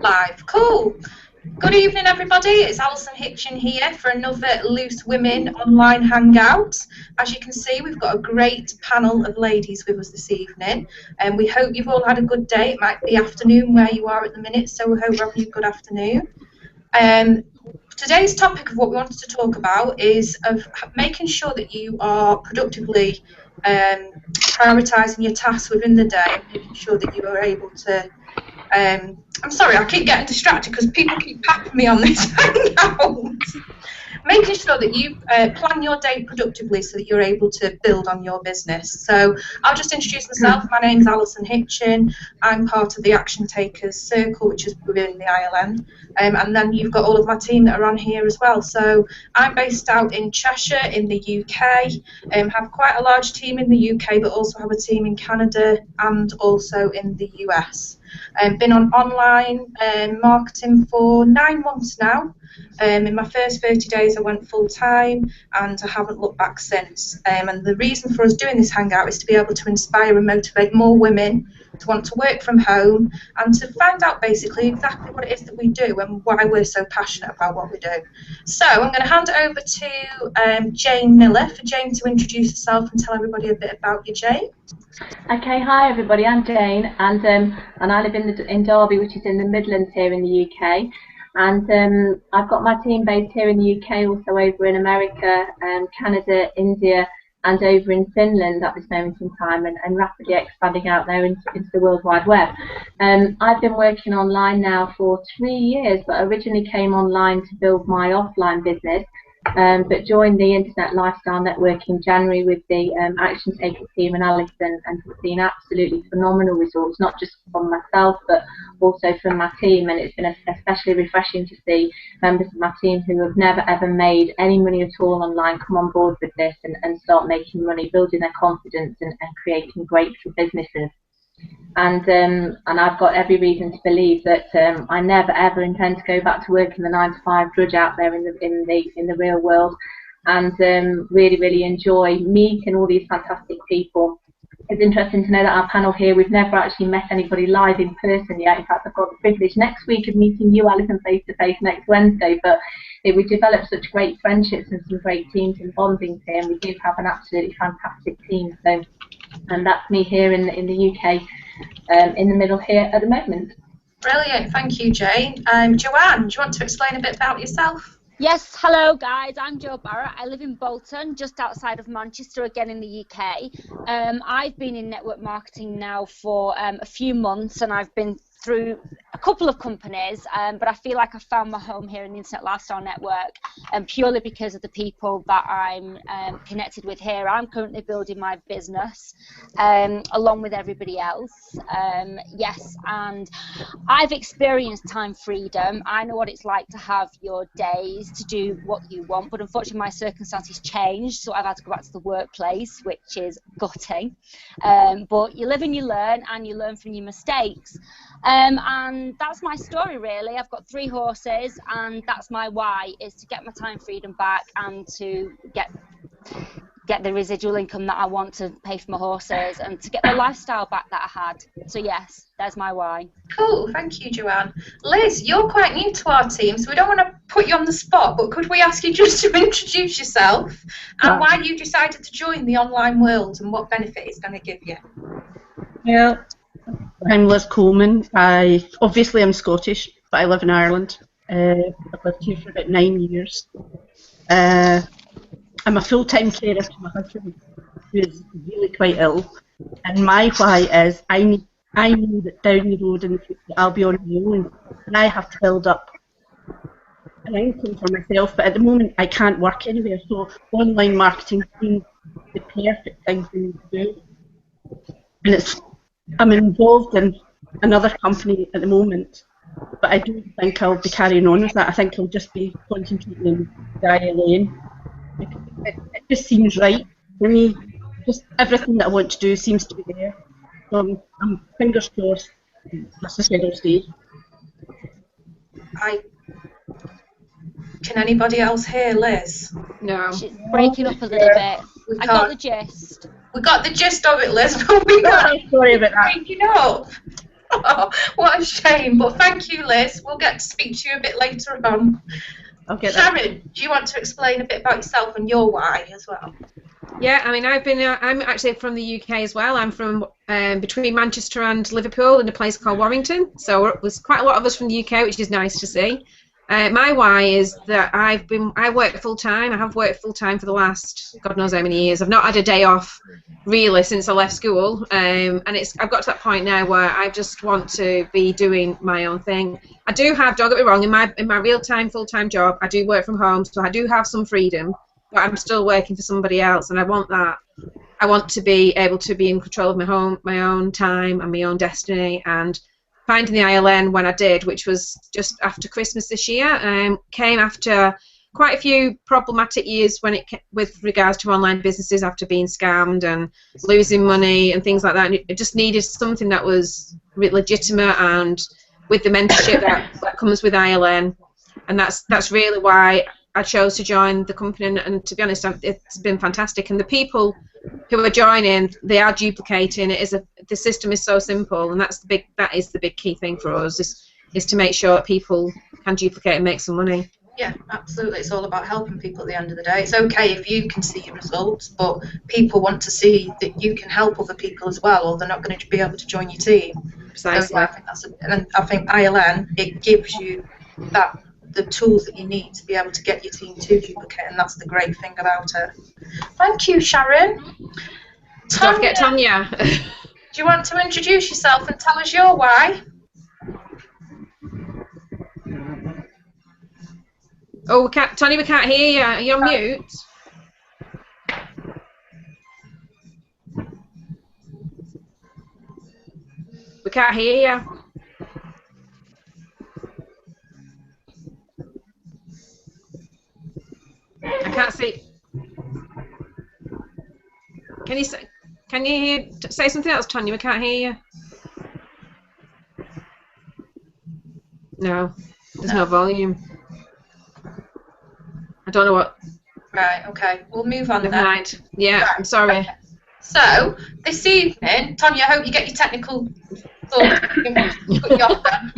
Live. Cool. Good evening, everybody. It's Alison Hitchin here for another Loose Women online hangout. As you can see, we've got a great panel of ladies with us this evening, and we hope you've all had a good day. It might be afternoon where you are at the minute, so we hope you're having a good afternoon. Today's topic of what we wanted to talk about is of making sure that you are productively prioritising your tasks within the day, and making sure that you are able to I'm sorry, I keep getting distracted because people keep patting me on this hangout. Making sure that you plan your day productively so that you're able to build on your business. So I'll just introduce myself. My name's Alison Hitchin. I'm part of the Action Takers Circle, which is within the ILN. And then you've got all of my team that are on here as well. So I'm based out in Cheshire in the UK. Have quite a large team in the UK, but also have a team in Canada and also in the US. Been on online marketing for 9 months now. In my first 30 days I went full time and I haven't looked back since. And the reason for us doing this hangout is to be able to inspire and motivate more women to want to work from home and to find out basically exactly what it is that we do and why we're so passionate about what we do. So I'm going to hand it over to Jayne Miller for Jayne to introduce herself and tell everybody a bit about you, Jayne. Okay, hi everybody, I'm Jayne, and I live in Derby, which is in the Midlands here in the UK. And I've got my team based here in the UK, also over in America, Canada, India, and over in Finland at this moment in time, and rapidly expanding out there into the World Wide Web. I've been working online now for 3 years, but originally came online to build my offline business. But joined the Internet Lifestyle Network in January with the Action Taker team and Alison, and have seen absolutely phenomenal results, not just from myself but also from my team. And it's been especially refreshing to see members of my team who have never ever made any money at all online come on board with this and start making money, building their confidence and creating great businesses. And I've got every reason to believe that I never ever intend to go back to working the 9-to-5 drudge out there in the real world, and really enjoy meeting all these fantastic people. It's interesting to know that our panel here, we've never actually met anybody live in person yet. In fact, I've got the privilege next week of meeting you, Alison, face to face next Wednesday. But we've developed such great friendships and some great teams and bondings here, and we do have an absolutely fantastic team. So, and that's me here in the UK, in the middle here at the moment. Brilliant, thank you, Jayne. Joanne, do you want to explain a bit about yourself? Yes, hello guys, I'm Jo Barrett. I live in Bolton, just outside of Manchester, again in the UK. I've been in network marketing now for a few months, and I've been through a couple of companies, but I feel like I found my home here in the Internet Lifestyle Network, purely because of the people that I'm connected with here. I'm currently building my business along with everybody else. Yes, and I've experienced time freedom. I know what it's like to have your days to do what you want, but unfortunately my circumstances changed, so I've had to go back to the workplace, which is gutting. But you live and you learn from your mistakes. And that's my story really. I've got 3 horses, and that's my why, is to get my time freedom back and to get the residual income that I want to pay for my horses, and to get the lifestyle back that I had. So yes, there's my why. Cool, thank you, Joanne. Liz, you're quite new to our team, so we don't want to put you on the spot, but could we ask you just to introduce yourself and why you decided to join the online world and what benefit it's going to give you? Well, I'm Liz Coleman. Obviously I'm Scottish, but I live in Ireland. I've lived here for about 9 years. I'm a full-time carer to my husband, who is really quite ill. And my why is I know that down the road in the future I'll be on my own, and I have to build up an income for myself. But at the moment I can't work anywhere, so online marketing seems the perfect thing for me to do. And I'm involved in another company at the moment, but I don't think I'll be carrying on with that. I think I'll just be concentrating on Gaia Lane. It just seems right for me. Just everything that I want to do seems to be there. So I'm fingers crossed. That's the schedule stage. Can anybody else hear Liz? No. She's breaking up a little bit. I got the gist. We got the gist of it, Liz, but we got Sorry about that. breaking up. Oh, what a shame. But thank you, Liz. We'll get to speak to you a bit later on. Okay, Sharon, do you want to explain a bit about yourself and your why as well? Yeah, I mean, I'm actually from the UK as well. I'm from between Manchester and Liverpool in a place called Warrington. So there's quite a lot of us from the UK, which is nice to see. My why is that I work full time. I have worked full time for the last God knows how many years. I've not had a day off really since I left school, and I've got to that point now where I just want to be doing my own thing. I do have, don't get me wrong, in my real time full time job, I do work from home, so I do have some freedom. But I'm still working for somebody else, and I want that. I want to be able to be in control of my own time and my own destiny. And finding the ILN when I did, which was just after Christmas this year, came after quite a few problematic years with regards to online businesses, after being scammed and losing money and things like that. And it just needed something that was legitimate and with the mentorship that comes with ILN, and that's really why I chose to join the company, and to be honest, it's been fantastic. And the people who are joining, they are duplicating. The system is so simple, and that is the big key thing for us is to make sure that people can duplicate and make some money. Yeah, absolutely. It's all about helping people at the end of the day. It's okay if you can see your results, but people want to see that you can help other people as well, or they're not going to be able to join your team. Precisely. So, and I think ILN, it gives you the tools that you need to be able to get your team to duplicate, and that's the great thing about it. Thank you, Sharon. Don't forget Tanya. Do you want to introduce yourself and tell us your why? Oh, Tanya, we can't hear you. You're on mute. We can't hear you. I can't see. Can you say something else, Tanya? We can't hear you. No, there's no volume. I don't know what. Right, okay. We'll move on Never then. mind. Yeah, Right, I'm sorry. okay. So, this evening, Tanya, I hope you get your technical thoughts. Put you off then.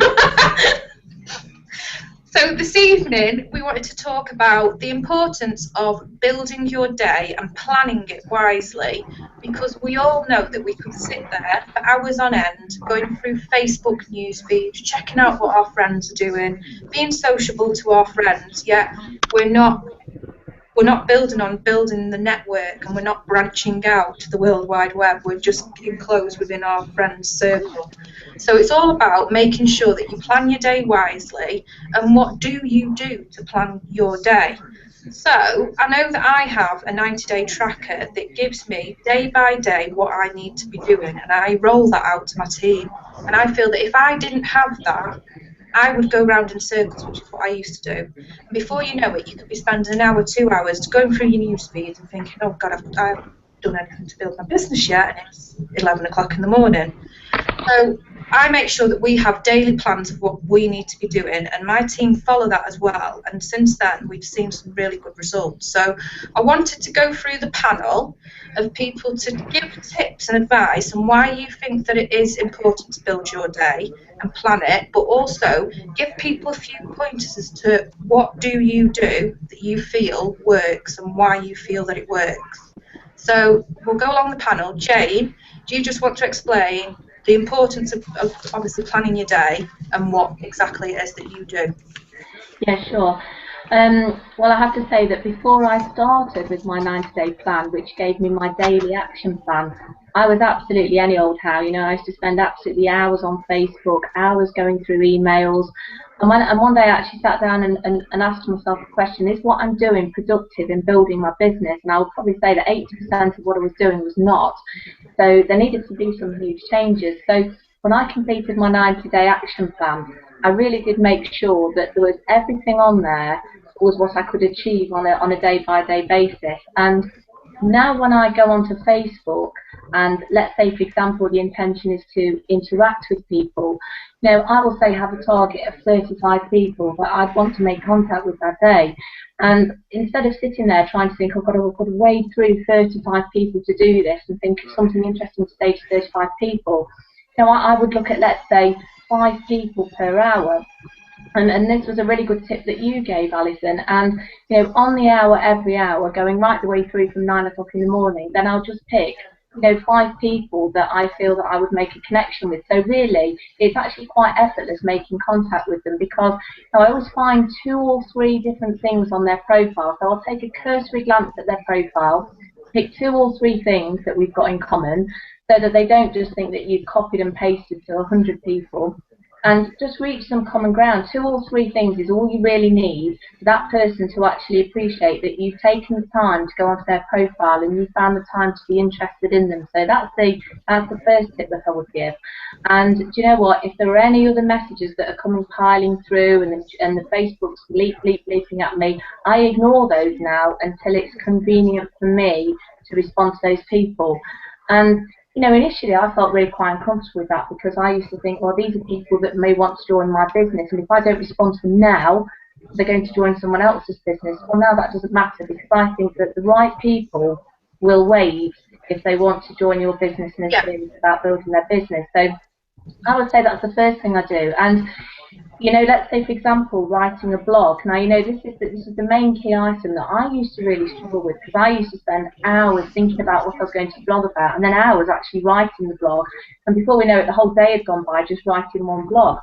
So this evening we wanted to talk about the importance of building your day and planning it wisely, because we all know that we could sit there for hours on end going through Facebook news feeds, checking out what our friends are doing, being sociable to our friends, yet we're not building the network, and we're not branching out to the World Wide Web. We're just enclosed within our friends' circle. So it's all about making sure that you plan your day wisely. And what do you do to plan your day? So I know that I have a 90-day tracker that gives me day by day what I need to be doing, and I roll that out to my team. And I feel that if I didn't have that, I would go round in circles, which is what I used to do. And before you know it, you could be spending an hour, 2 hours going through your news feeds and thinking, oh God, I haven't done anything to build my business yet, and it's 11 o'clock in the morning. So I make sure that we have daily plans of what we need to be doing, and my team follow that as well. And since then, we've seen some really good results. So I wanted to go through the panel of people to give tips and advice on why you think that it is important to build your day and plan it, but also give people a few pointers as to what do you do that you feel works and why you feel that it works. So we'll go along the panel. Jayne, do you just want to explain the importance of obviously planning your day and what exactly it is that you do? Yeah, sure. Well, I have to say that before I started with my 90-day plan, which gave me my daily action plan, I was absolutely any old how. You know, I used to spend absolutely hours on Facebook, hours going through emails. And one day I actually sat down and asked myself the question, is what I'm doing productive in building my business? And I would probably say that 80% of what I was doing was not. So there needed to be some huge changes. So when I completed my 90-day action plan, I really did make sure that there was everything on there was what I could achieve on a day-by-day basis. And now when I go onto Facebook, and let's say, for example, the intention is to interact with people, you know, I will say have a target of 35 people that I'd want to make contact with that day. And instead of sitting there trying to think, I've got to wade through 35 people to do this and think of something interesting to say to 35 people, you know, I would look at, let's say, 5 people per hour. And this was a really good tip that you gave, Alison. And you know, on the hour, every hour, going right the way through from 9 o'clock in the morning, then I'll just pick, you know, 5 people that I feel that I would make a connection with. So really, it's actually quite effortless making contact with them, because you know, I always find 2 or 3 different things on their profile. So I'll take a cursory glance at their profile, pick 2 or 3 things that we've got in common, so that they don't just think that you've copied and pasted to 100 people. And just reach some common ground. 2 or 3 things is all you really need for that person to actually appreciate that you've taken the time to go onto their profile and you found the time to be interested in them. So that's the first tip that I would give. And do you know what? If there are any other messages that are coming piling through and the Facebook's bleeping at me, I ignore those now until it's convenient for me to respond to those people. And you know, initially I felt really quite uncomfortable with that, because I used to think, well, these are people that may want to join my business, and if I don't respond to them now, they're going to join someone else's business. Well, now that doesn't matter, because I think that the right people will wait if they want to join your business and are serious about building their business. So I would say that's the first thing I do. And you know, let's say, for example, writing a blog. Now, you know, this is the main key item that I used to really struggle with, because I used to spend hours thinking about what I was going to blog about, and then hours actually writing the blog. And before we know it, the whole day had gone by just writing one blog.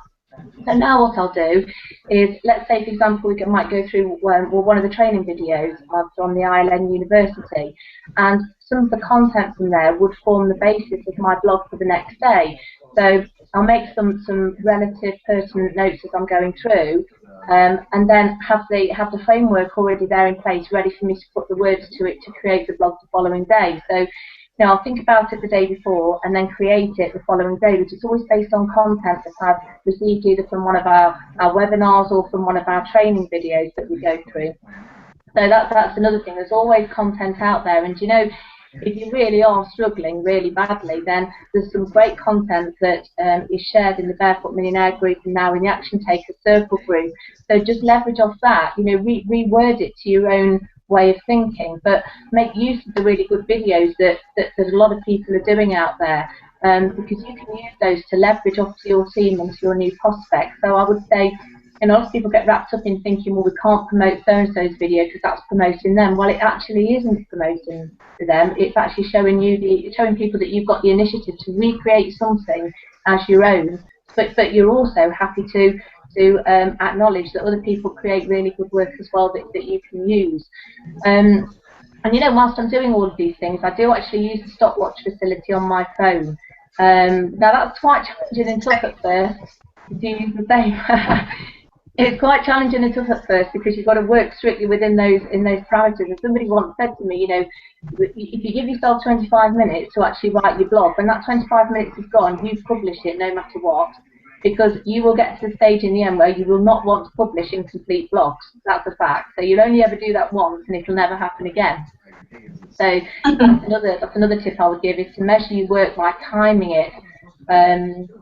So now what I'll do is, let's say, for example, we might go through one of the training videos on the ILN University, and some of the content from there would form the basis of my blog for the next day. So I'll make some relative pertinent notes as I'm going through, and then have the framework already there in place, ready for me to put the words to it to create the blog the following day. So you know, I'll think about it the day before and then create it the following day, which is always based on content that I've received either from one of our webinars or from one of our training videos that we go through. So that's another thing. There's always content out there, and you know, if you really are struggling really badly, then there's some great content that is shared in the Barefoot Millionaire group and now in the Action Taker Circle group. So just leverage off that, you know, reword it to your own way of thinking, but make use of the really good videos that a lot of people are doing out there, because you can use those to leverage off to your team and to your new prospects. So I would say, and a lot of people get wrapped up in thinking, well, we can't promote so-and-so's video because that's promoting them. Well, it actually isn't promoting them. It's actually showing people that you've got the initiative to recreate something as your own, but you're also happy to acknowledge that other people create really good work as well that you can use. And you know, whilst I'm doing all of these things, I do actually use the stopwatch facility on my phone. Now that's quite challenging and tough at first. Do you use the same? It's quite challenging and tough at first, because you've got to work strictly within those parameters. And somebody once said to me, you know, if you give yourself 25 minutes to actually write your blog, when that 25 minutes is gone, you've published it no matter what, because you will get to the stage in the end where you will not want to publish incomplete blogs. That's a fact. So you'll only ever do that once, and it'll never happen again. So that's another tip I would give, is to measure your work by timing it.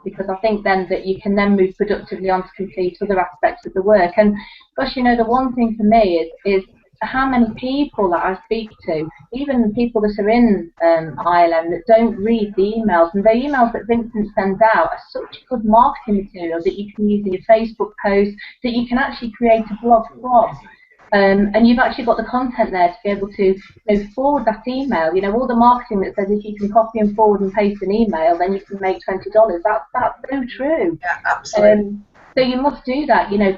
Because I think then that you can then move productively on to complete other aspects of the work. And gosh, you know, the one thing for me is how many people that I speak to, even people that are in Ireland, that don't read the emails, and the emails that Vincent sends out are such good marketing material that you can use in your Facebook posts, that you can actually create a blog from. And you've actually got the content there to be able to, you know, forward that email. You know, all the marketing that says if you can copy and forward and paste an email, then you can make $20. That's so true. Yeah, absolutely. So you must do that. You know,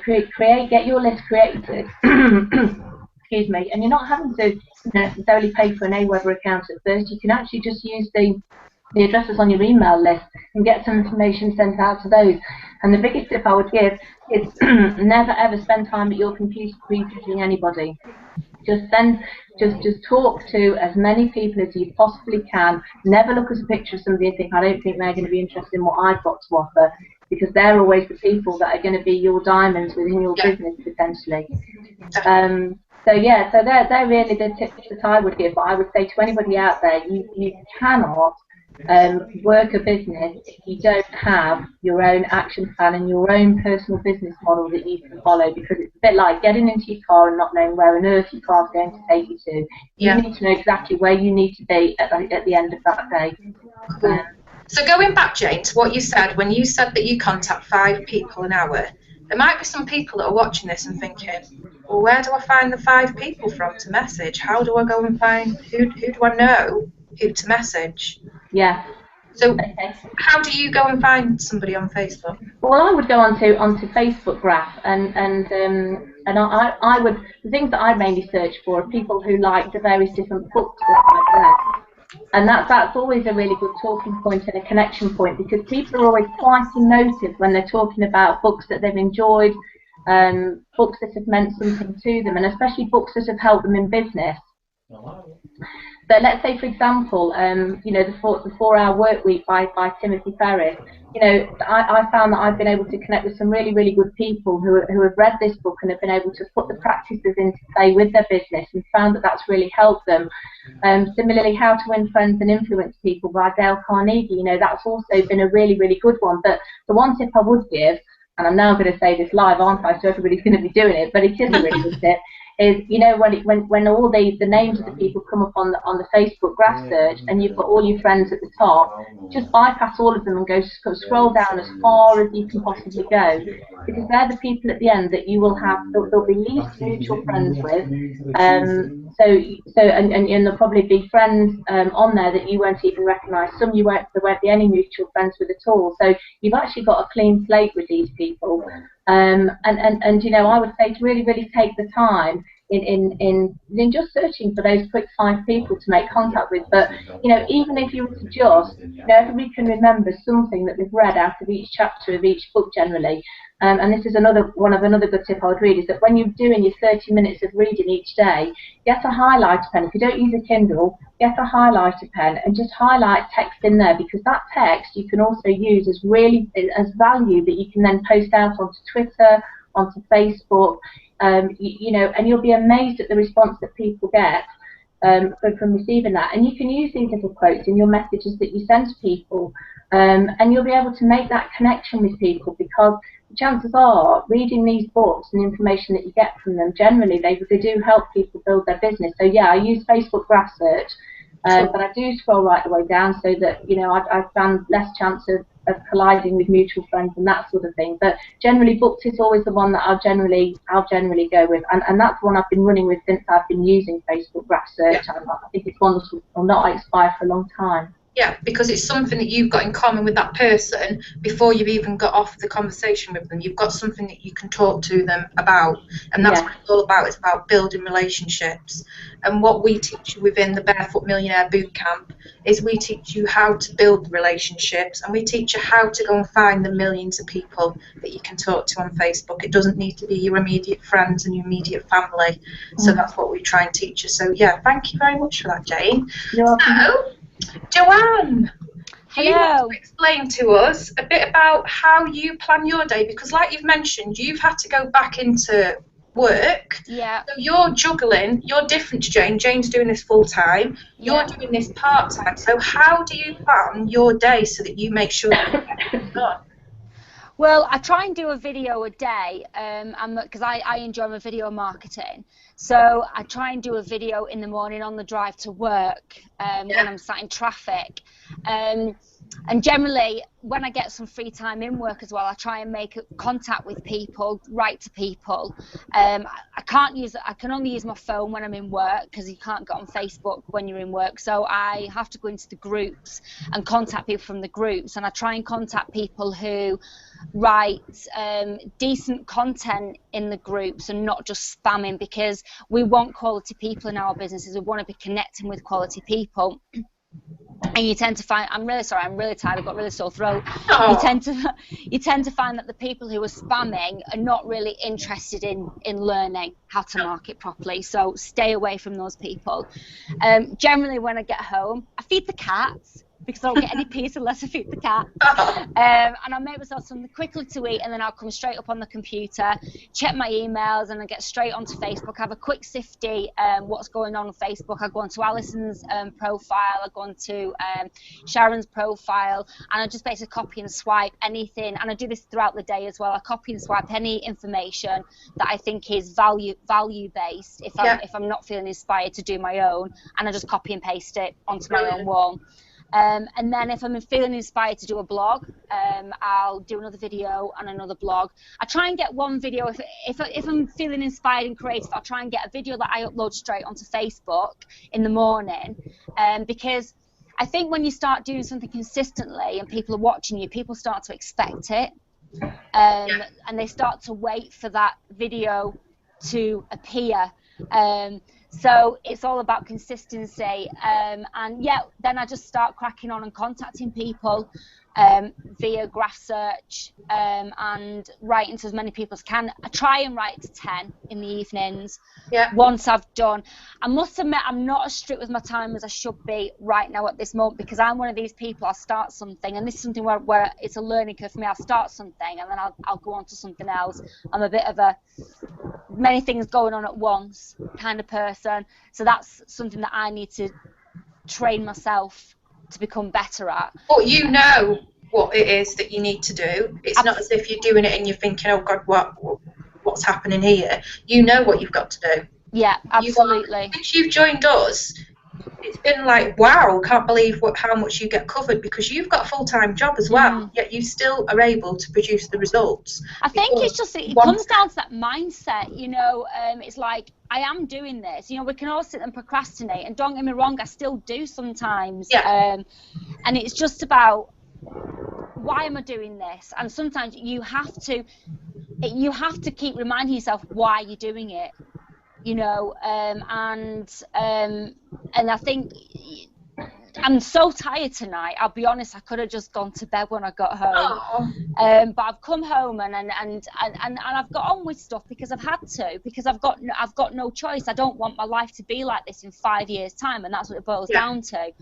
get your list created. Excuse me. And you're not having to necessarily pay for an AWeber account at first. You can actually just use the addresses on your email list and get some information sent out to those. And the biggest tip I would give is never ever spend time at your computer pre-judging anybody. Just talk to as many people as you possibly can. Never look at a picture of somebody and think, I don't think they're going to be interested in what I've got to offer, because they're always the people that are going to be your diamonds within your business potentially. So yeah, so they're really the tips that I would give. But I would say to anybody out there, you cannot work a business if you don't have your own action plan and your own personal business model that you can follow, because it's a bit like getting into your car and not knowing where on earth your car's going to take you to. You need to know exactly where you need to be at the end of that day. So going back, Jayne, to what you said, when you said that you contact 5 people an hour, there might be some people that are watching this and thinking, well, where do I find the 5 people from to message? How do I go and find, who do I know who to message? Yeah. So Okay. how do you go and find somebody on Facebook? Well, I would go onto Facebook Graph, and I would, the things that I mainly search for are people who like the various different books that I've read. And that's always a really good talking point and a connection point, because people are always quite emotive when they're talking about books that they've enjoyed, books that have meant something to them, and especially books that have helped them in business. But let's say, for example, you know, the 4-Hour Work Week by Timothy Ferris. You know, I found that I've been able to connect with some really, really good people who have read this book and have been able to put the practices into play with their business, and found that that's really helped them. Similarly, How to Win Friends and Influence People by Dale Carnegie. You know, that's also been a really, really good one. But the one tip I would give, and I'm now going to say this live, aren't I? So everybody's going to be doing it, but it is a really good tip. Is, you know, when all the names of the people come up on the Facebook Graph search, and you've got all your friends at the top, just bypass all of them and go scroll down as far as you can possibly go, because they're the people at the end that you will have, there'll be least mutual friends with. And there'll probably be friends on there that you won't even recognise. Some there won't be any mutual friends with at all. So you've actually got a clean slate with these people. And you know, I would say to really, really take the time in just searching for those quick 5 people to make contact with. But you know, even if you were to just, you know, everybody can remember something that they've read out of each chapter of each book generally. And this is another good tip I would read, is that when you're doing your 30 minutes of reading each day, get a highlighter pen. If you don't use a Kindle, get a highlighter pen and just highlight text in there, because that text you can also use as value that you can then post out onto Twitter, onto Facebook, you know, and you'll be amazed at the response that people get from receiving that. And you can use these little quotes in your messages that you send to people, and you'll be able to make that connection with people, because the chances are, reading these books and the information that you get from them, generally they do help people build their business. So yeah, I use Facebook Graph search, but I do scroll right the way down, so that, you know, I've found less chance of colliding with mutual friends and that sort of thing. But generally, books is always the one that I'll generally go with, and that's the one I've been running with since I've been using Facebook Graph search. Yeah. I think it's one that will not expire for a long time. Yeah, because it's something that you've got in common with that person before you've even got off the conversation with them. You've got something that you can talk to them about, and that's what it's all about. It's about building relationships. And what we teach you within the Barefoot Millionaire Bootcamp is we teach you how to build relationships, and we teach you how to go and find the millions of people that you can talk to on Facebook. It doesn't need to be your immediate friends and your immediate family. So that's what we try and teach you. So yeah, thank you very much for that, Jayne. So, Joanne, do you want to explain to us a bit about how you plan your day? Because like you've mentioned, you've had to go back into work. Yeah. So you're juggling, you're different to Jayne. Jayne's doing this full time. You're doing this part time. So how do you plan your day so that you make sure that you get it done? Well, I try and do a video a day, because I enjoy my video marketing. So I try and do a video in the morning on the drive to work, when I'm sat in traffic. And generally, when I get some free time in work as well, I try and make contact with people, write to people. I can only use my phone when I'm in work, because you can't get on Facebook when you're in work. So I have to go into the groups and contact people from the groups. And I try and contact people who write decent content in the groups and not just spamming, because we want quality people in our businesses. We want to be connecting with quality people. And you tend to find, I'm really sorry, I'm really tired, I've got a really sore throat. You tend to find that the people who are spamming are not really interested in learning how to market properly. So stay away from those people. Generally, when I get home, I feed the cats, because I don't get any peace unless I feed the cat. And I make myself something quickly to eat, and then I'll come straight up on the computer, check my emails, and I get straight onto Facebook. I have a quick sifty what's going on Facebook. I go onto Alison's profile, I go onto Sharon's profile, and I just basically copy and swipe anything. And I do this throughout the day as well. I copy and swipe any information that I think is value based. If I'm not feeling inspired to do my own, and I just copy and paste it onto my own wall. And then if I'm feeling inspired to do a blog, I'll do another video and another blog. I try and get one video, if I'm feeling inspired and creative, I'll try and get a video that I upload straight onto Facebook in the morning, because I think when you start doing something consistently and people are watching you, people start to expect it, and they start to wait for that video to appear. So it's all about consistency, and yeah, then I just start cracking on and contacting people via graph search, and writing to as many people as can. I try and write to 10 in the evenings. Once I've done, I must admit I'm not as strict with my time as I should be right now at this moment, because I'm one of these people, I'll start something, and this is something where it's a learning curve for me. I'll start something and then I'll go on to something else. I'm a bit of a many things going on at once kind of person, so that's something that I need to train myself to become better at. But you know what it is that you need to do. It's not as if you're doing it and you're thinking, oh God, what's happening here? You know what you've got to do. Yeah, absolutely. Since you've joined us, it's been like, wow, can't believe how much you get covered, because you've got a full-time job as well, yet you still are able to produce the results. I think it's just, it comes down to that mindset, you know. It's like, I am doing this, you know. We can all sit and procrastinate, and don't get me wrong, I still do sometimes, and it's just about, why am I doing this? And sometimes you have to keep reminding yourself why you're doing it, you know. And I think I'm so tired tonight. I'll be honest, I could have just gone to bed when I got home. But I've come home and I've got on with stuff because I've had to, because I've got no choice. I don't want my life to be like this in 5 years' time, and that's what it boils down to.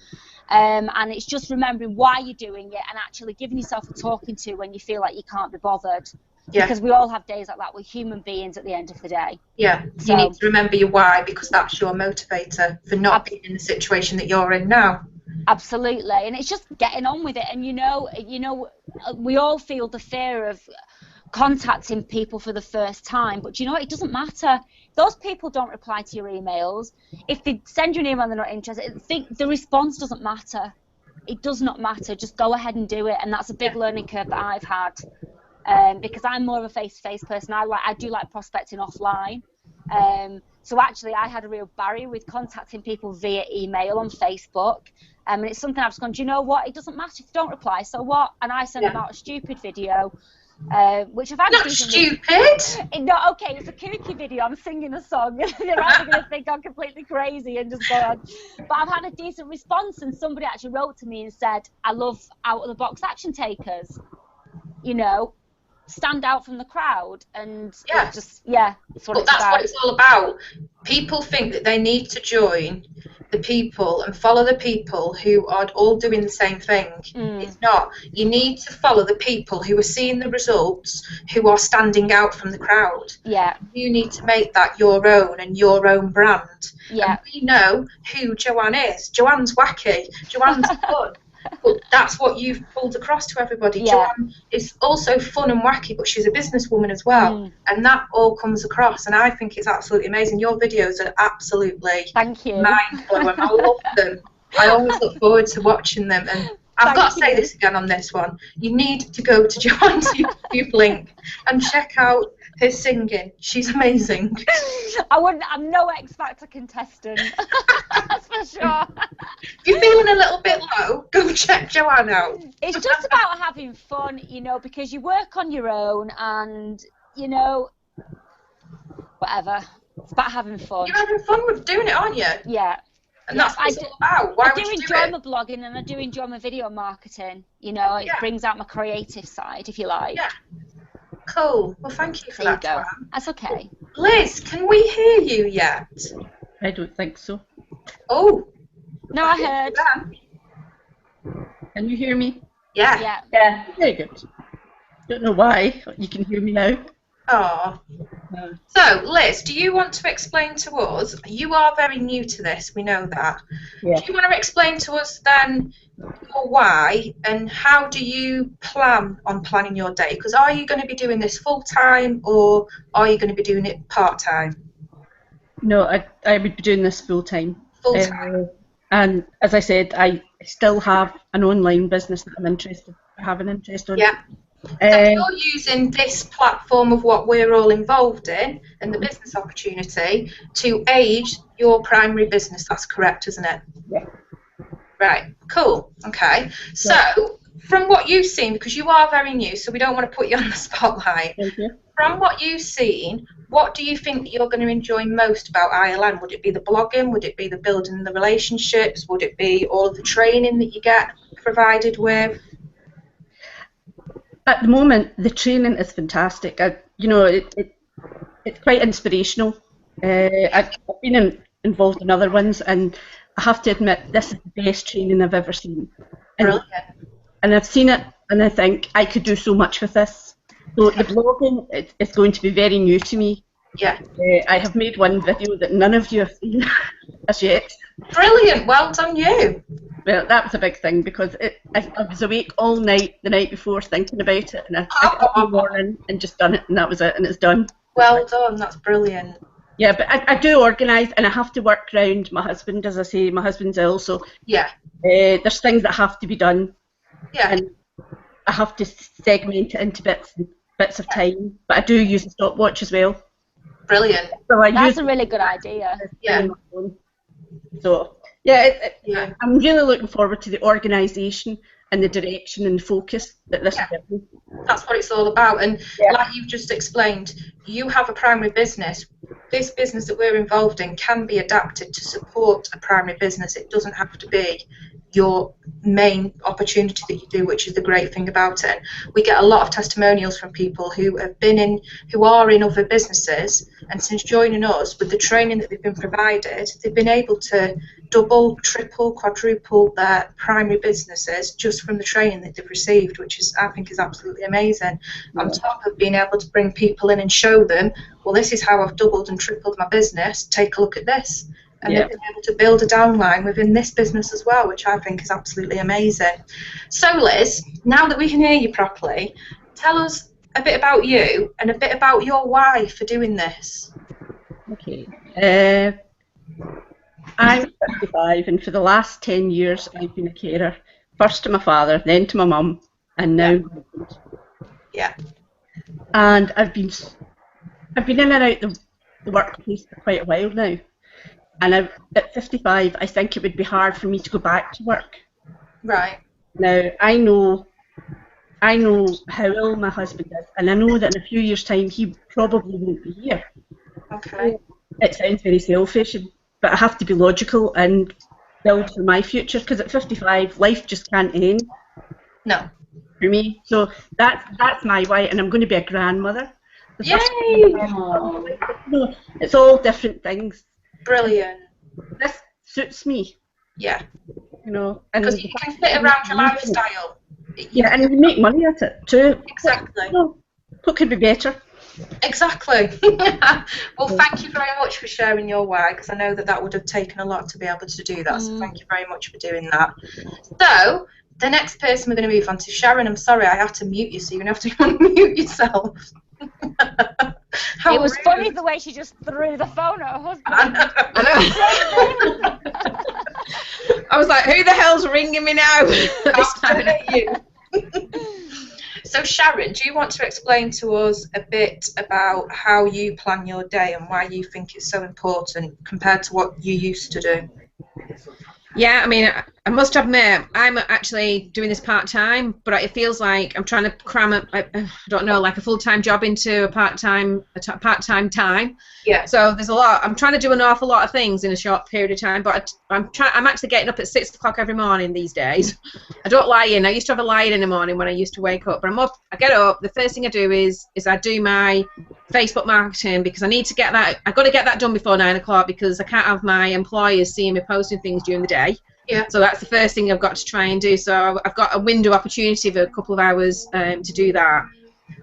And it's just remembering why you're doing it and actually giving yourself a talking to when you feel like you can't be bothered. Because we all have days like that. We're human beings at the end of the day. So, you need to remember your why, because that's your motivator for not being in the situation that you're in now. Absolutely, and it's just getting on with it. And you know, we all feel the fear of contacting people for the first time, but you know what? It doesn't matter. Those people don't reply to your emails. If they send you an email and they're not interested, the response doesn't matter. It does not matter. Just go ahead and do it, and that's a big learning curve that I've had. Because I'm more of a face-to-face person. I do like prospecting offline. So actually, I had a real barrier with contacting people via email on Facebook. And it's something I've just gone, do you know what? It doesn't matter if you don't reply, so what? And I sent them out a stupid video, which I've had not stupid. No, okay, it's a kooky video. I'm singing a song. They're either going to think I'm completely crazy and just go on. But I've had a decent response, and somebody actually wrote to me and said, I love out-of-the-box action takers. You know, stand out from the crowd, and that's what it's all about. People think that they need to join the people and follow the people who are all doing the same thing. It's not. You need to follow the people who are seeing the results, who are standing out from the crowd. You need to make that your own and your own brand. And we know who Joanne is. Joanne's wacky. Joanne's fun. But that's what you've pulled across to everybody. Joanne is also fun and wacky, but she's a businesswoman as well. And that all comes across, and I think it's absolutely amazing. Your videos are absolutely mind-blowing. I love them. I always look forward to watching them. And I've got to say this again on this one. You need to go to Joanne's YouTube link and check out her singing. She's amazing. I'm no X Factor contestant. That's for sure. If you're feeling a little bit low, go check Joanne out. It's just about having fun, you know, because you work on your own and, you know, whatever. It's about having fun. You're having fun with doing it, aren't you? Yeah. And that's what it's all about. Why I do enjoy my blogging, and I do enjoy my video marketing. You know, it brings out my creative side, if you like. Cool. Well, thank you for that, Joanne. That's okay. Liz, can we hear you yet? I don't think so. Oh. No, I heard. Can you hear me? Yeah. Very good. Don't know why. You can hear me now. Oh. So, Liz, do you want to explain to us? You are very new to this. We know that. Do you want to explain to us then your why, and how do you plan on planning your day? Because are you going to be doing this full time, or are you going to be doing it part time? No, I would be doing this full time. Full time. And as I said, I still have an online business that I'm having interest on. Yeah. So you're using this platform of what we're all involved in and the business opportunity to aid your primary business. That's correct, isn't it? Yeah. Right. Cool. Okay. So from what you've seen, because you are very new, so we don't want to put you on the spotlight. Thank you. From what you've seen, what do you think that you're going to enjoy most about ILN? Would it be the blogging? Would it be the building the relationships? Would it be all of the training that you get provided with? At the moment, the training is fantastic. It's quite inspirational. I've been involved in other ones, and I have to admit, this is the best training I've ever seen. Brilliant. And I've seen it, and I think I could do so much with this. So the blogging is going to be very new to me. Yeah. I have made one video that none of you have seen as yet. Brilliant. Well done, you. Well, that was a big thing because I was awake all night the night before thinking about it, and I got up in the morning and just done it, and that was it, and it's done. Well done. That's brilliant. Yeah, but I do organise, and I have to work around my husband. As I say, my husband's ill, so yeah, there's things that have to be done. Yeah. And I have to segment it into bits of time, but I do use a stopwatch as well. Brilliant. So That's a really good idea. Yeah. So yeah, I'm really looking forward to the organisation and the direction and focus that this gives me. That's what it's all about. And like you've just explained, you have a primary business. This business that we're involved in can be adapted to support a primary business. It doesn't have to be your main opportunity that you do, which is the great thing about it. We get a lot of testimonials from people who are in other businesses, and since joining us, with the training that they've been provided, they've been able to double, triple, quadruple their primary businesses just from the training that they've received, which is, I think, is absolutely amazing. On top of being able to bring people in and show them, well, this is how I've doubled and tripled my business, take a look at this. And they've been able to build a downline within this business as well, which I think is absolutely amazing. So Liz, now that we can hear you properly, tell us a bit about you and a bit about your why for doing this. Okay. I'm 55, and for the last 10 years I've been a carer. First to my father, then to my mum, and now my husband. Yeah. And I've been in and out the workplace for quite a while now. And at 55, I think it would be hard for me to go back to work. Right. Now, I know how ill my husband is, and I know that in a few years' time he probably won't be here. Okay. It sounds very selfish, but I have to be logical and build for my future, because at 55, life just can't end. No. For me. So that's my why, and I'm going to be a grandmother. Yay! No, it's all different things. Brilliant. This suits me. Yeah. You know, because you can fit around your lifestyle. Yeah, and you make money at it too. Exactly. Well, what could be better? Exactly. Well, thank you very much for sharing your why, because I know that would have taken a lot to be able to do that. So thank you very much for doing that. So the next person we're going to move on to, Sharon. I'm sorry, I have to mute you, so you're going to have to unmute yourself. It was funny the way she just threw the phone at her husband. I know. I was like, who the hell's ringing me now? This time you. So Sharon, do you want to explain to us a bit about how you plan your day and why you think it's so important compared to what you used to do? Yeah, I mean, I must admit, I'm actually doing this part-time, but it feels like I'm trying to cram I don't know, like a full-time job into a part-time time. Yeah. So there's a lot. I'm trying to do an awful lot of things in a short period of time, but I'm actually getting up at 6 o'clock every morning these days. I don't lie in. I used to have a lie in the morning when I used to wake up, but I'm up. I get up. The first thing I do is I do my Facebook marketing, because I need to get that. I've got to get that done before 9 o'clock, because I can't have my employers seeing me posting things during the day. Yeah. So that's the first thing I've got to try and do. So I've got a window opportunity of a couple of hours to do that.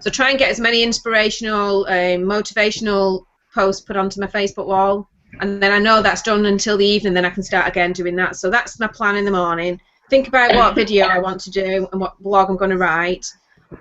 So try and get as many inspirational, motivational posts put onto my Facebook wall, and then I know that's done until the evening. Then I can start again doing that. So that's my plan in the morning. Think about what video I want to do and what blog I'm going to write,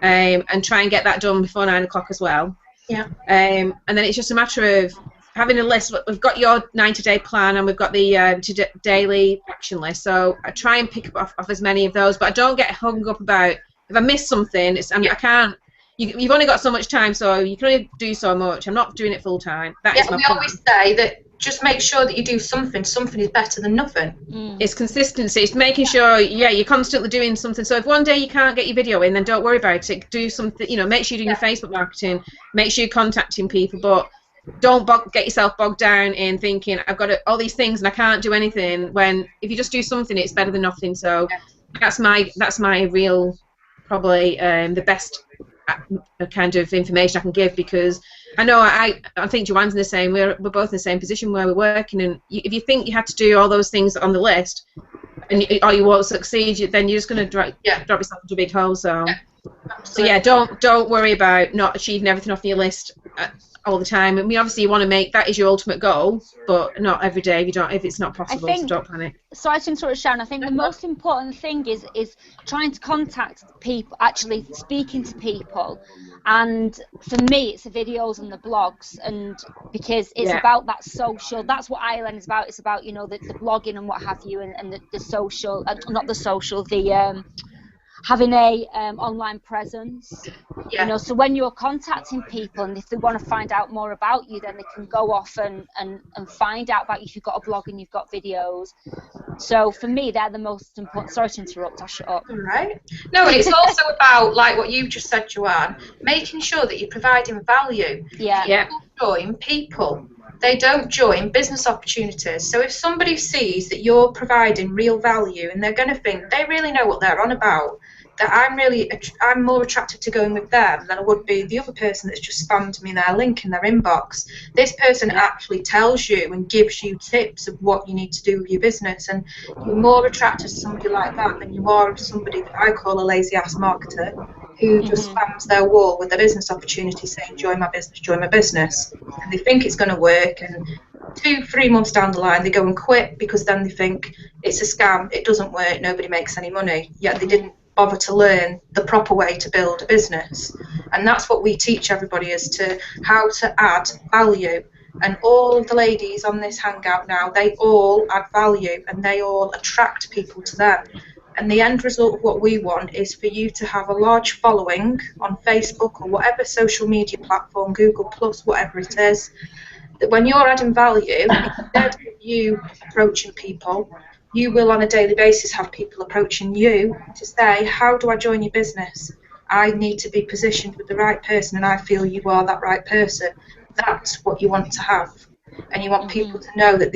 and try and get that done before 9 o'clock as well. Yeah. And then it's just a matter of having a list. We've got your 90-day plan, and we've got the daily action list. So I try and pick up off as many of those, but I don't get hung up about if I miss something. I can't. You've only got so much time, so you can only do so much. I'm not doing it full time. That is my we plan. always say that just make sure that you do something. Something is better than nothing. It's consistency. It's making sure, you're constantly doing something. So if one day you can't get your video in, then don't worry about it. Do something, make sure you're doing your Facebook marketing. Make sure you're contacting people, but don't get yourself bogged down in thinking, I've got all these things and I can't do anything, when if you just do something, it's better than nothing. So that's my real, probably the best kind of information I can give, because I know I think Joanne's in the same. We're both in the same position where we're working, and if you think you had to do all those things on the list, or you won't succeed, then you're just going to drop yourself into a big hole. So, don't worry about not achieving everything off your list all the time. I mean, obviously you want to make that is your ultimate goal, but not every day if it's not possible. So don't panic. So I think, Sharon, I think the most important thing is trying to contact people, actually speaking to people, and for me it's the videos and the blogs, and because it's about that social. That's what Ireland is about. It's about the blogging and what have you, and the social, not the social, the having a online presence. So when you're contacting people, and if they want to find out more about you, then they can go off and find out about you if you've got a blog and you've got videos. So for me, they're the most important. Sorry to interrupt, I'll shut up. All right. No, it's also about, like what you just said, Joanne, making sure that you're providing value. People join people. They don't join business opportunities. So if somebody sees that you're providing real value, and they're going to think they really know what they're on about, that I'm more attracted to going with them than I would be the other person that's just spammed me their link in their inbox. This person actually tells you and gives you tips of what you need to do with your business, and you're more attracted to somebody like that than you are somebody that I call a lazy ass marketer who just spams their wall with a business opportunity saying join my business, and they think it's going to work, and 2-3 months down the line they go and quit because then they think it's a scam, it doesn't work, nobody makes any money, yet they didn't bother to learn the proper way to build a business. And that's what we teach everybody, as to how to add value. And all of the ladies on this hangout now, they all add value and they all attract people to them. And the end result of what we want is for you to have a large following on Facebook or whatever social media platform, Google Plus, whatever it is, that when you're adding value, instead of you approaching people, you will on a daily basis have people approaching you to say, how do I join your business? I need to be positioned with the right person, and I feel you are that right person. That's what you want to have. And you want people to know that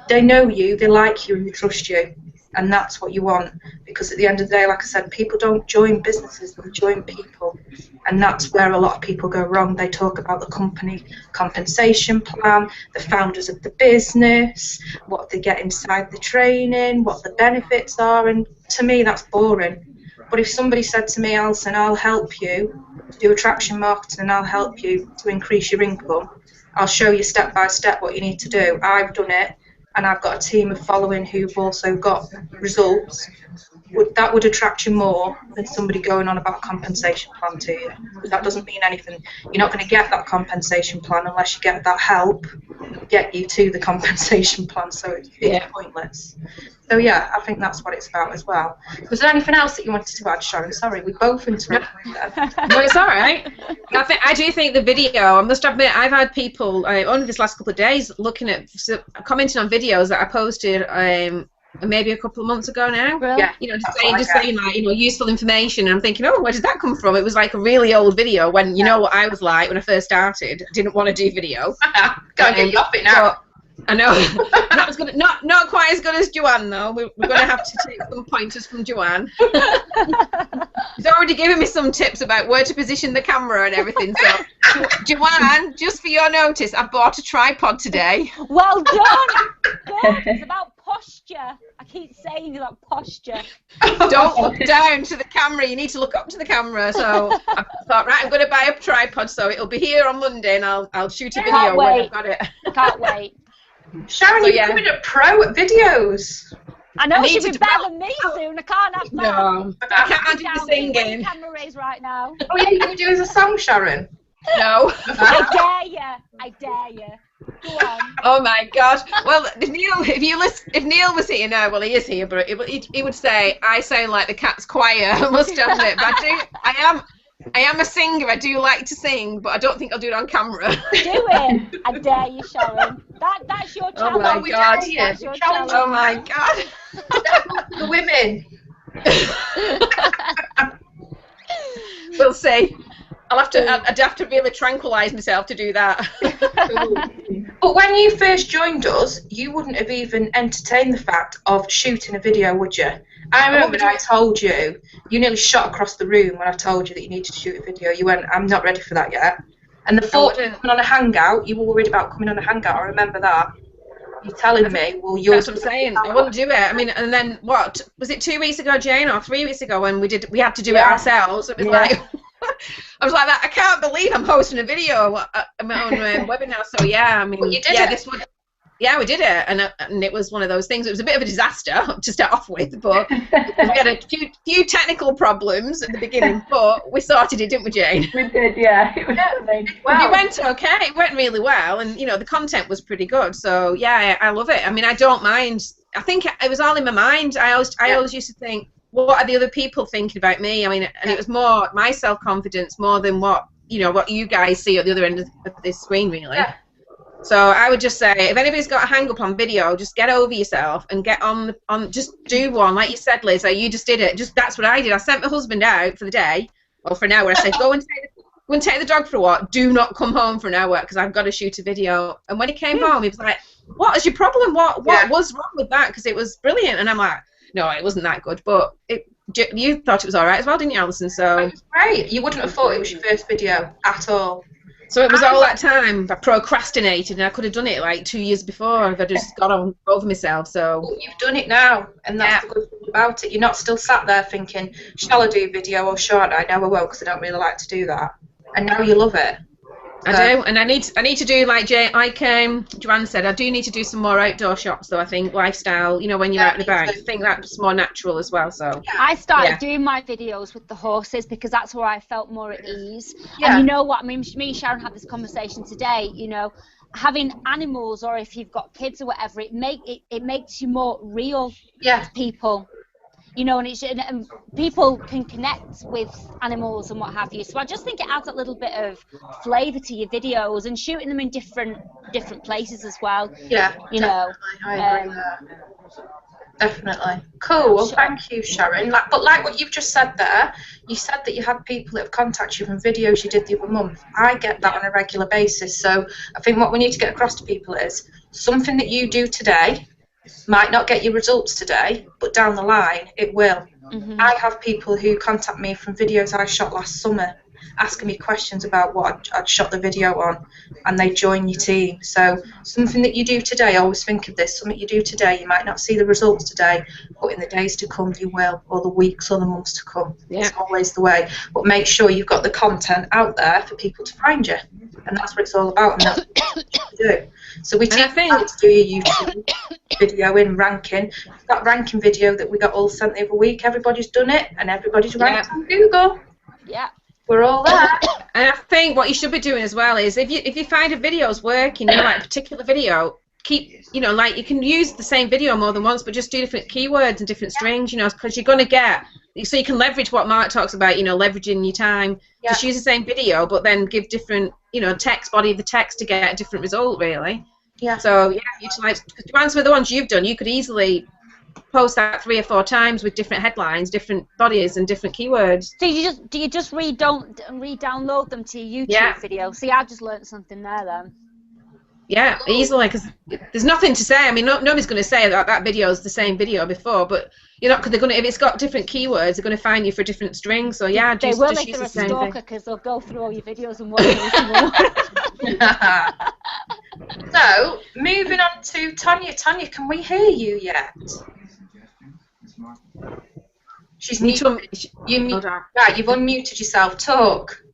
they know you, they like you, and they trust you. And that's what you want. Because at the end of the day, like I said, people don't join businesses, they join people. And that's where a lot of people go wrong. They talk about the company compensation plan, the founders of the business, what they get inside the training, what the benefits are, and to me that's boring. But if somebody said to me, Alison, I'll help you to do attraction marketing and I'll help you to increase your income, I'll show you step by step what you need to do. I've done it, and I've got a team of following who've also got results, that would attract you more than somebody going on about a compensation plan to you. That doesn't mean anything. You're not going to get that compensation plan unless you get that help get you to the compensation plan, so it's pointless. So yeah, I think that's what it's about as well. Was there anything else that you wanted to add, Sharon? Sorry, we both interrupted there. No, it's all right. I do think the video, I must admit, I've had people only this last couple of days commenting on videos that I posted maybe a couple of months ago now. Really? Yeah. Just saying like, useful information, and I'm thinking, oh, where did that come from? It was like a really old video when you know what I was like when I first started. Didn't want to do video. Gotta get you off it now. I know. not quite as good as Joanne though. We're going to have to take some pointers from Joanne. He's already given me some tips about where to position the camera and everything. So, Joanne, just for your notice, I bought a tripod today. Well done. Good. It's about posture. I keep saying about posture. Don't look down to the camera. You need to look up to the camera. So I thought, right, I'm going to buy a tripod. So it'll be here on Monday, and I'll shoot a video when I've got it. Can't wait. Sharon, you're becoming a pro at videos. I know she'll be better than me soon. I can't have that. No, I can't do the singing. Camera raise right now. Oh yeah, you're going to do as a song, Sharon? No. I dare you. I dare you. Go on. Oh my God. Well, if Neil was here now, well, he is here, but he would say I sound like the cat's choir. I must admit, but I am a singer. I do like to sing, but I don't think I'll do it on camera. Do it. I dare you, Sharon. That's your challenge. Oh my God. That's your challenge. Oh my God. The women. We'll see. I'd have to really tranquilise myself to do that. But when you first joined us, you wouldn't have even entertained the fact of shooting a video, would you? I remember when I told you, you nearly shot across the room when I told you that you needed to shoot a video. You went, I'm not ready for that yet. And the thought of coming on a hangout, you were worried about coming on a hangout. I remember that. You're telling me, well, you're... That's what I'm saying. I wouldn't do it. I mean, and then what? Was it 2 weeks ago, Jane, or 3 weeks ago when we had to do it ourselves? It was like... I was like that. I can't believe I'm hosting a video on my own webinar. So yeah, I mean, well, you did it. This one, yeah, we did it, and it was one of those things. It was a bit of a disaster to start off with, but we had a few technical problems at the beginning, but we sorted it, didn't we, Jane? We did, yeah. It was It went okay. It went really well, and you know the content was pretty good. So yeah, I love it. I mean, I don't mind. I think it was all in my mind. I always used to think, what are the other people thinking about me? I mean, and it was more my self-confidence more than what you guys see at the other end of this screen, really. Yeah. So I would just say, if anybody's got a hang-up on video, just get over yourself and get on just do one, like you said, Liz. Like you just did it. That's what I did. I sent my husband out for the day, or for an hour. I said, go and take the dog for a walk. Do not come home for an hour because I've got to shoot a video. And when he came home, he was like, "What is your problem? What was wrong with that?" Because it was brilliant. And I'm like, no, it wasn't that good, but you thought it was all right as well, didn't you, Alison? So it was great. You wouldn't have thought it was your first video at all. So it was all that time I procrastinated, and I could have done it like 2 years before if I just got over myself. So well, you've done it now, and that's the good thing about it. You're not still sat there thinking, shall I do a video or shan't I? No, I won't, because I don't really like to do that. And now you love it. I do, and I need to do like Joanne said. I do need to do some more outdoor shots, though. I think lifestyle, when you're out and about, I think that's more natural as well. So I started doing my videos with the horses because that's where I felt more at ease. Yeah. And you know what? I mean, me and Sharon had this conversation today. Having animals, or if you've got kids or whatever, it makes you more real to people. And people can connect with animals and what have you. So I just think it adds a little bit of flavour to your videos, and shooting them in different places as well. Yeah, I agree with that. Definitely. Cool. Well, thank you, Sharon. But like what you've just said there, you said that you had people that have contacted you from videos you did the other month. I get that on a regular basis. So I think what we need to get across to people is something that you do today might not get you results today, but down the line it will. Mm-hmm. I have people who contact me from videos I shot last summer, asking me questions about what I'd shot the video on, and they join your team. So something that you do today, always think of this, something you do today, you might not see the results today, but in the days to come you will, or the weeks or the months to come. It's always the way. But make sure you've got the content out there for people to find you, and that's what it's all about, and that's what you do. So we teach you how to do your YouTube video in ranking. That ranking video that we got all sent the other week, everybody's done it, and everybody's ranked on Google. Yeah. We're all there. And I think what you should be doing as well is if you find a video's working, like a particular video, keep, like you can use the same video more than once, but just do different keywords and different strings, because you're going to get, so you can leverage what Mark talks about, leveraging your time. Just use the same video, but then give different, text, body of the text to get a different result, really. Yeah. So, utilize, because to answer the ones you've done, you could easily post that 3 or 4 times with different headlines, different bodies, and different keywords. So do you just re-download them to your YouTube video? See, I've just learned something there then. Yeah, easily, because there's nothing to say. I mean, nobody's going to say that video is the same video before, but because they're going to, if it's got different keywords, they're going to find you for different strings. So yeah, they will if they're a stalker, because they'll go through all your videos and watch more. So moving on to Tanya. Tanya, can we hear you yet? She's muted. Right, you've unmuted yourself. Talk.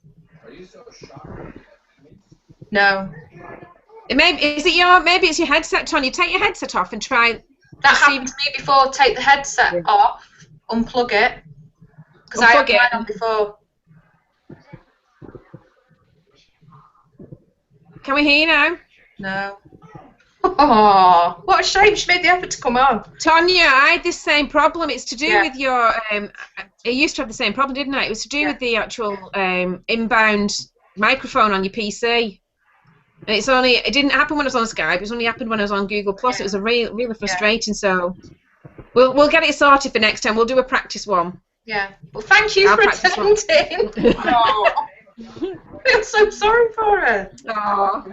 No. Maybe it's your headset, Tanya. Take your headset off and try. That happened to me before. Take the headset off, unplug it, because I had mine on before. Can we hear you now? No. Oh, what a shame she made the effort to come on. Tonya, I had this same problem. It's to do with your. I used to have the same problem, didn't I? It was to do with the actual inbound microphone on your PC. And it didn't happen when I was on Skype. It's only happened when I was on Google Plus. It was really frustrating. So we'll get it sorted for next time. We'll do a practice one. Yeah. Well, thank you for attending. Oh, I feel so sorry for her. Oh.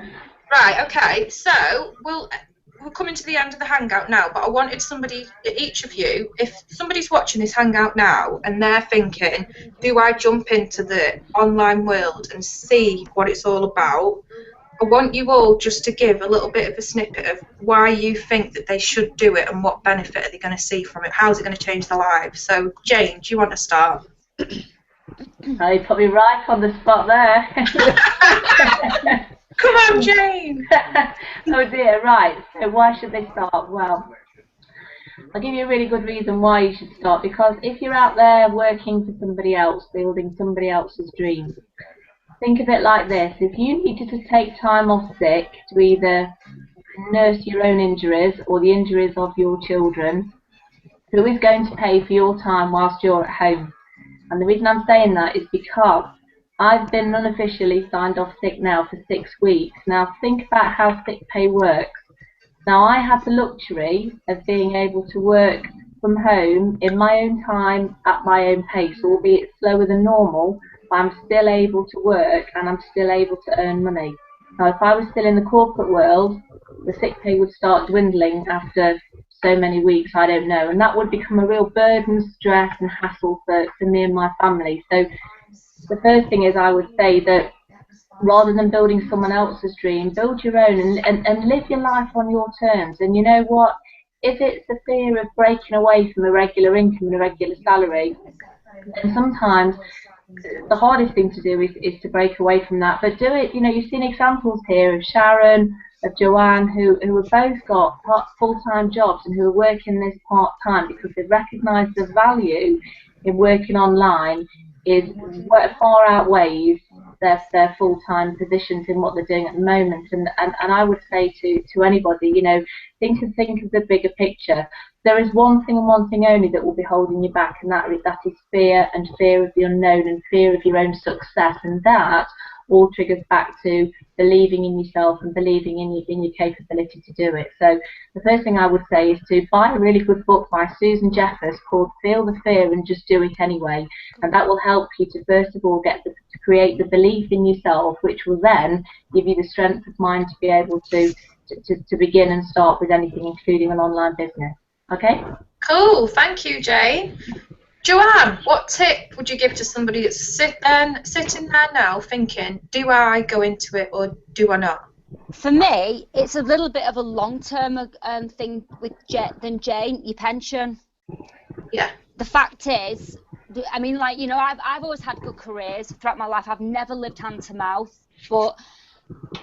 Right. Okay. So we're coming to the end of the hangout now, but I wanted each of you, if somebody's watching this hangout now and they're thinking, do I jump into the online world and see what it's all about? I want you all just to give a little bit of a snippet of why you think that they should do it and what benefit are they going to see from it. How's it going to change their lives? So, Jayne, do you want to start? Oh, you put me right on the spot there. Come on, Jayne. Oh dear, right. So why should they start? Well, I'll give you a really good reason why you should start, because if you're out there working for somebody else, building somebody else's dreams, think of it like this. If you needed to take time off sick to either nurse your own injuries or the injuries of your children, who is going to pay for your time whilst you're at home? And the reason I'm saying that is because I've been unofficially signed off sick now for 6 weeks. Now think about how sick pay works. Now I have the luxury of being able to work from home in my own time at my own pace, albeit slower than normal, but I'm still able to work and I'm still able to earn money. Now if I was still in the corporate world, the sick pay would start dwindling after so many weeks, I don't know, and that would become a real burden, stress and hassle for me and my family. So the first thing is I would say that rather than building someone else's dream, build your own and live your life on your terms. And you know what? If it's the fear of breaking away from a regular income and a regular salary, then sometimes the hardest thing to do is to break away from that. But do it, you know, you've seen examples here of Sharon, of Joanne, who have both got full-time jobs and who are working this part-time because they've recognised the value in working online is far outweighs their full-time positions in what they're doing at the moment. And I would say to anybody, you know, think of the bigger picture. There is one thing and one thing only that will be holding you back, and that is fear, and fear of the unknown and fear of your own success. And that all triggers back to believing in yourself and believing in your capability to do it. So the first thing I would say is to buy a really good book by Susan Jeffers called Feel the Fear and Just Do It Anyway. And that will help you to first of all to create the belief in yourself, which will then give you the strength of mind to be able to begin and start with anything, including an online business. Okay? Cool, thank you, Jayne. Joanne, what tip would you give to somebody that's sitting there now thinking, do I go into it or do I not? For me, it's a little bit of a long-term thing with Jayne, your pension. Yeah. The fact is, I mean, like, you know, I've always had good careers throughout my life. I've never lived hand to mouth, but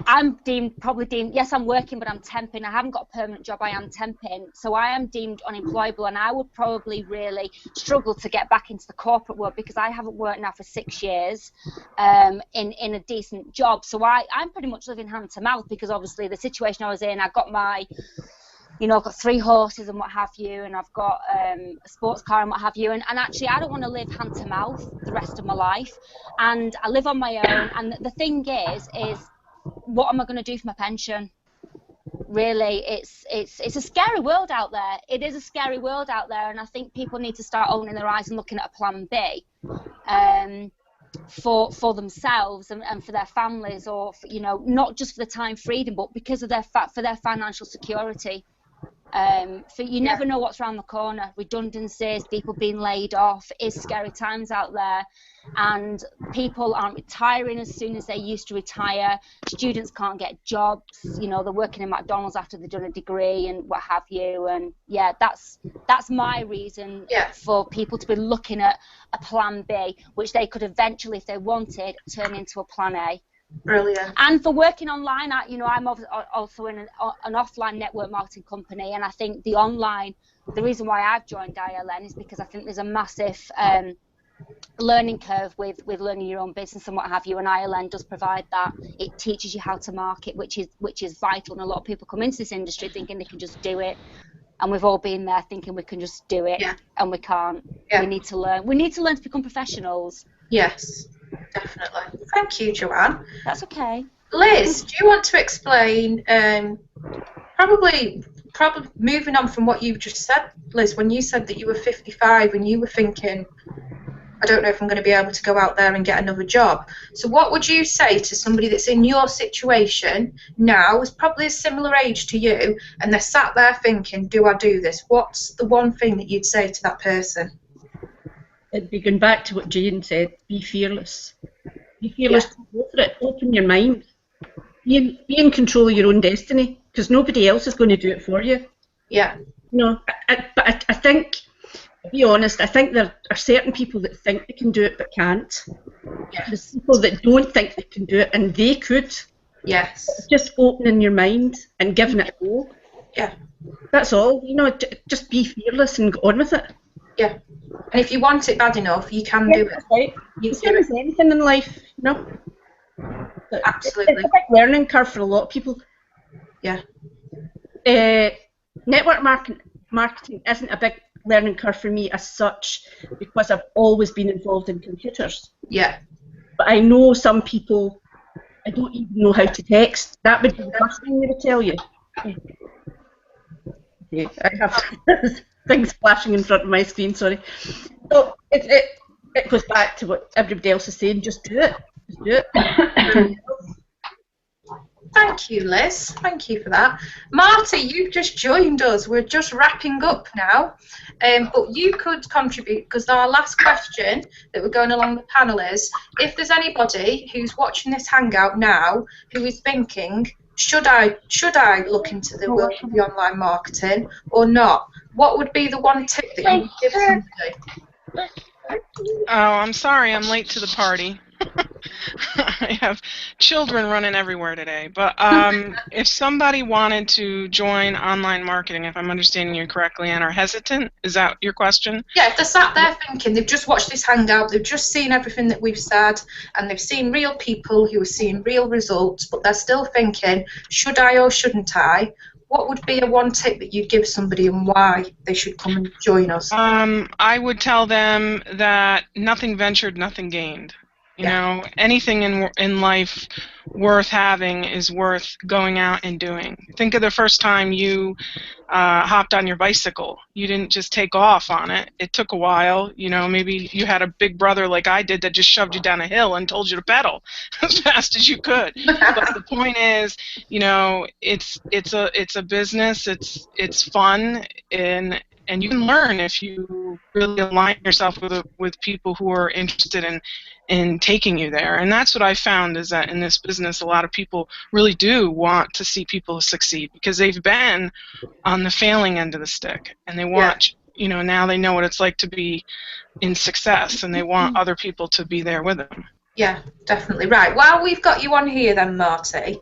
I'm probably deemed, yes, I'm working, but I'm temping. I haven't got a permanent job, I am temping. So I am deemed unemployable, and I would probably really struggle to get back into the corporate world because I haven't worked now for 6 years in a decent job. So I'm pretty much living hand to mouth because obviously the situation I was in, I got my, you know, I've got 3 horses and what have you, and I've got a sports car and what have you, and actually I don't want to live hand to mouth the rest of my life, and I live on my own. And the thing is what am I going to do for my pension? Really, it's a scary world out there. It is a scary world out there, and I think people need to start opening their eyes and looking at a plan B for themselves and for their families, or for, you know, not just for the time freedom, but because of for their financial security. You never know what's around the corner. Redundancies, people being laid off. It's scary times out there, and people aren't retiring as soon as they used to retire. Students can't get jobs. You know, they're working in McDonald's after they've done a degree and what have you. And yeah, that's my reason for people to be looking at a plan B, which they could eventually, if they wanted, turn into a plan A. Brilliant. And for working online, I'm also in an offline network marketing company, and I think the reason why I've joined ILN is because I think there's a massive learning curve with learning your own business and what have you, and ILN does provide that. It teaches you how to market, which is vital. And a lot of people come into this industry thinking they can just do it, and we've all been there thinking we can just do it, and we can't. We need to learn. We need to learn to become professionals. Yes, definitely. Thank you, Joanne. That's okay. Liz, do you want to explain, probably moving on from what you just said, Liz, when you said that you were 55 and you were thinking, I don't know if I'm going to be able to go out there and get another job. So what would you say to somebody that's in your situation now, is probably a similar age to you, and they're sat there thinking, do I do this? What's the one thing that you'd say to that person? It'd be going back to what Jayne said, be fearless. Be fearless, go for it, open your mind. Be in control of your own destiny, because nobody else is going to do it for you. Yeah. No, but I think, to be honest, I think there are certain people that think they can do it but can't. Yeah. There's people that don't think they can do it and they could. Yes. It's just opening your mind and giving it a go. Yeah. That's all. You know, just be fearless and go on with it. Yeah. And if you want it bad enough, you can do it. That's right. It's anything in life, you know. Absolutely. It's a big learning curve for a lot of people. Yeah. Network marketing isn't a big learning curve for me as such, because I've always been involved in computers. Yeah. But I know some people, I don't even know how to text. That would be the first thing they would tell you. Okay, I have things flashing in front of my screen, sorry. So it goes back to what everybody else is saying, just do it. Just do it. Thank you, Liz. Thank you for that. Marty, you've just joined us. We're just wrapping up now. But you could contribute, because our last question that we're going along the panel is, if there's anybody who's watching this hangout now who is thinking, should I look into the world of the online marketing or not? What would be the one tip that you would give somebody? Oh, I'm sorry, I'm late to the party. I have children running everywhere today. But if somebody wanted to join online marketing, if I'm understanding you correctly, and are hesitant, is that your question? Yeah, if they're sat there thinking, they've just watched this hangout, they've just seen everything that we've said, and they've seen real people who are seeing real results, but they're still thinking, should I or shouldn't I? What would be a one tip that you'd give somebody and why they should come and join us? I would tell them that nothing ventured, nothing gained. You know, anything in life worth having is worth going out and doing. Think of the first time you hopped on your bicycle. You didn't just take off on it. It took a while. You know, maybe you had a big brother like I did that just shoved you down a hill and told you to pedal as fast as you could. But the point is, you know, it's a business. It's fun, and you can learn if you really align yourself with people who are interested in taking you there. And that's what I found, is that in this business, a lot of people really do want to see people succeed, because they've been on the failing end of the stick, and they want, you know, now they know what it's like to be in success, and they want other people to be there with them. Yeah, definitely. Right, while we've got you on here then, Marty,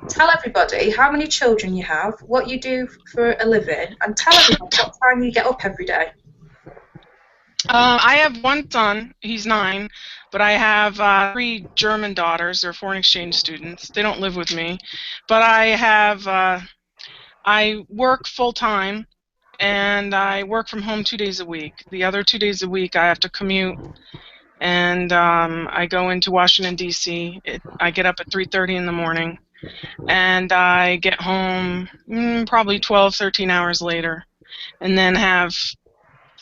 tell everybody how many children you have, what you do for a living, and tell everybody what time you get up every day. I have one son, he's 9, but I have 3 German daughters. They're foreign exchange students. They don't live with me. But I work full-time, and I work from home 2 days a week. The other 2 days a week I have to commute, and I go into Washington, D.C. I get up at 3:30 in the morning, and I get home probably 12, 13 hours later, and then have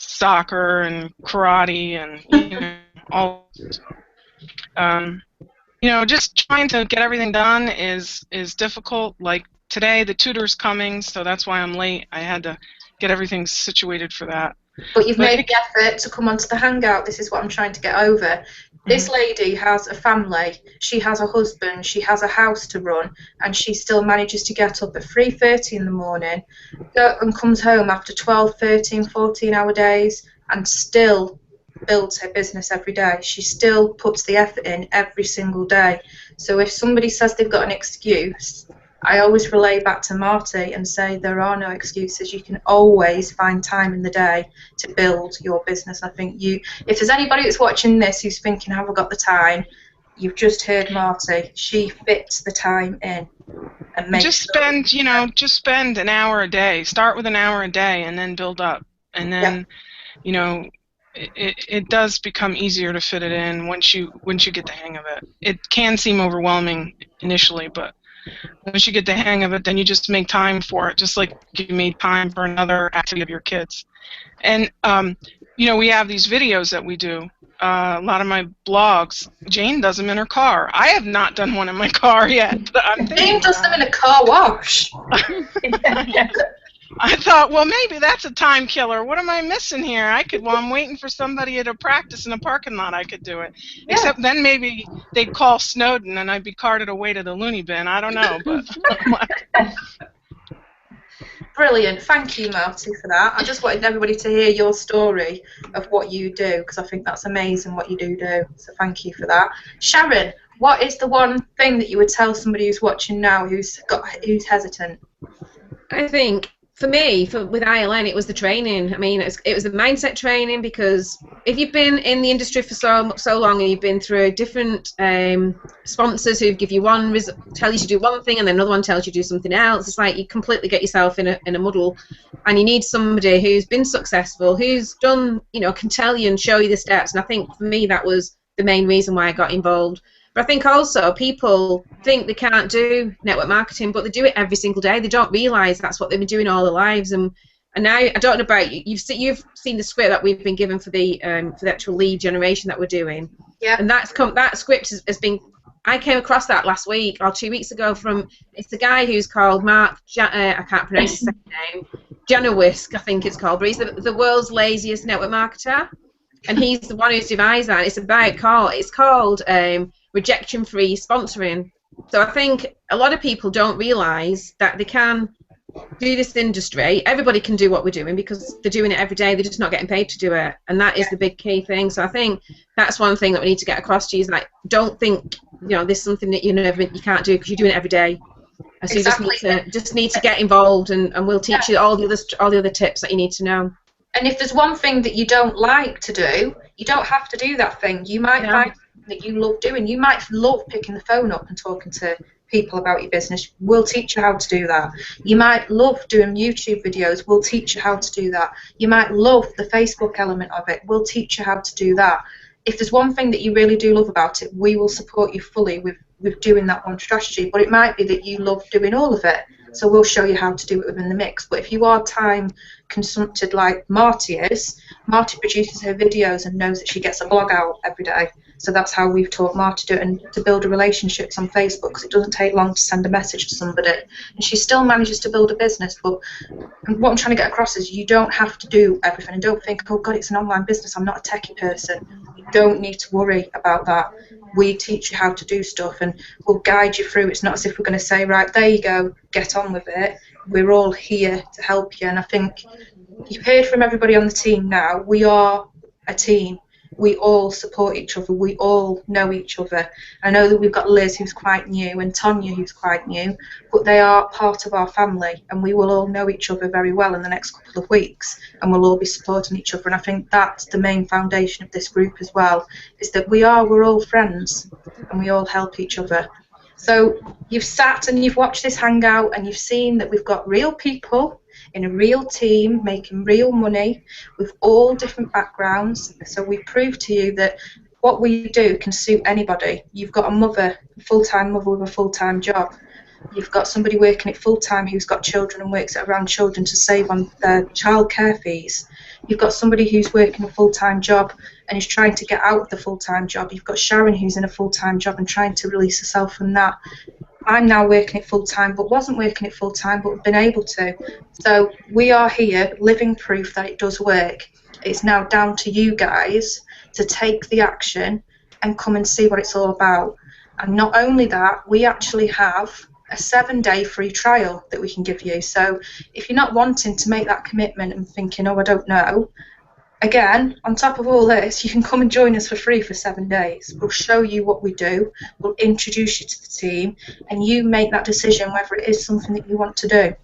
soccer and karate and, you know, all. You know, just trying to get everything done is difficult. Like today, the tutor's coming, so that's why I'm late. I had to get everything situated for that. But you've made the effort to come onto the hangout. This is what I'm trying to get over. This lady has a family, she has a husband, she has a house to run, and she still manages to get up at 3:30 in the morning, and comes home after 12, 13, 14-hour days, and still builds her business every day. She still puts the effort in every single day. So if somebody says they've got an excuse, I always relay back to Marty and say there are no excuses. You can always find time in the day to build your business. I think if there's anybody that's watching this who's thinking, have I got the time? You've just heard Marty. She fits the time in. And just spend an hour a day. Start with an hour a day and then build up. And then, it does become easier to fit it in once you get the hang of it. It can seem overwhelming initially, but once you get the hang of it, then you just make time for it, just like you made time for another activity of your kids. And we have these videos that we do. A lot of my blogs, Jayne does them in her car. I have not done one in my car yet. But Jayne does them in a car wash. I thought, well, maybe that's a time killer. What am I missing here? While I'm waiting for somebody to practice in a parking lot, I could do it. Yeah. Except then maybe they'd call Snowden and I'd be carted away to the loony bin. I don't know, but. Brilliant. Thank you, Marty, for that. I just wanted everybody to hear your story of what you do, because I think that's amazing what you do. So thank you for that. Sharon, what is the one thing that you would tell somebody who's watching now who's hesitant? I think for me, with ILN, it was the training. I mean, it was the mindset training, because if you've been in the industry for so long and you've been through different sponsors who give you tell you to do one thing and then another one tells you to do something else, it's like you completely get yourself in a muddle, and you need somebody who's been successful, who's done, can tell you and show you the steps. And I think for me that was the main reason why I got involved. But I think also people think they can't do network marketing, but they do it every single day. They don't realise that's what they've been doing all their lives. And now, I don't know about you, you've seen the script that we've been given for the actual lead generation that we're doing. Yeah. And that script has been. I came across that last week or 2 weeks ago it's the guy who's called Mark. I can't pronounce his second name. Janowisk, I think it's called. But he's the world's laziest network marketer, and he's the one who's devised that. It's called rejection-free sponsoring. So I think a lot of people don't realise that they can do this industry. Everybody can do what we're doing because they're doing it every day. They're just not getting paid to do it, and that is the big key thing. So I think that's one thing that we need to get across to you, is like, don't think this is something that you can't do, because you're doing it every day. So exactly. You just need to get involved, and we'll teach you all the other tips that you need to know. And if there's one thing that you don't like to do, you don't have to do that thing. You might find that you love doing. You might love picking the phone up and talking to people about your business. We'll teach you how to do that. You might love doing YouTube videos. We'll teach you how to do that. You might love the Facebook element of it. We'll teach you how to do that. If there's one thing that you really do love about it, we will support you fully with doing that one strategy. But it might be that you love doing all of it, so we'll show you how to do it within the mix. But if you are time consumpted like Marty is, Marty produces her videos and knows that she gets a blog out every day. So that's how we've taught Marty to do it, and to build relationships on Facebook, because it doesn't take long to send a message to somebody. And she still manages to build a business. But what I'm trying to get across is you don't have to do everything, and don't think, oh God, it's an online business, I'm not a techie person. You don't need to worry about that. We teach you how to do stuff, and we'll guide you through. It's not as if we're going to say, right, there you go, get on with it. We're all here to help you. And I think you've heard from everybody on the team now. We are a team. We all support each other. We all know each other. I know that we've got Liz, who's quite new, and Tonya, who's quite new, but they are part of our family, and we will all know each other very well in the next couple of weeks, and we'll all be supporting each other. And I think that's the main foundation of this group as well, is that we're all friends, and we all help each other. So you've sat and you've watched this hangout, and you've seen that we've got real people in a real team making real money with all different backgrounds. So we prove to you that what we do can suit anybody. You've got a mother, a full-time mother with a full-time job. You've got somebody working it full-time who's got children and works around children to save on their childcare fees. You've got somebody who's working a full-time job and is trying to get out of the full-time job. You've got Sharon, who's in a full-time job and trying to release herself from that. I'm now working it full-time, but wasn't working it full-time, but been able to. So we are here, living proof that it does work. It's now down to you guys to take the action and come and see what it's all about. And not only that, we actually have a 7-day free trial that we can give you. So if you're not wanting to make that commitment and thinking, oh, I don't know, Again, on top of all this, you can come and join us for free for 7 days. We'll show you what we do, we'll introduce you to the team, and you make that decision whether it is something that you want to do.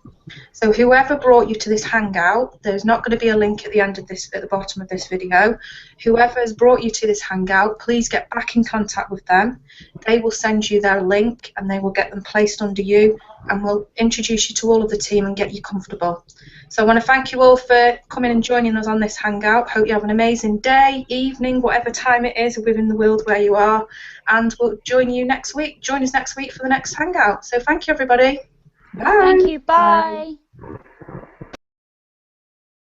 So whoever brought you to this hangout, there's not going to be a link at the end of this, at the bottom of this video. Whoever has brought you to this hangout, please get back in contact with them. They will send you their link and they will get them placed under you, and we'll introduce you to all of the team and get you comfortable. So I want to thank you all for coming and joining us on this hangout. Hope you have an amazing day, evening, whatever time it is within the world where you are, and we'll join you next week. Join us next week for the next hangout. So thank you, everybody. Bye. Thank you. Bye.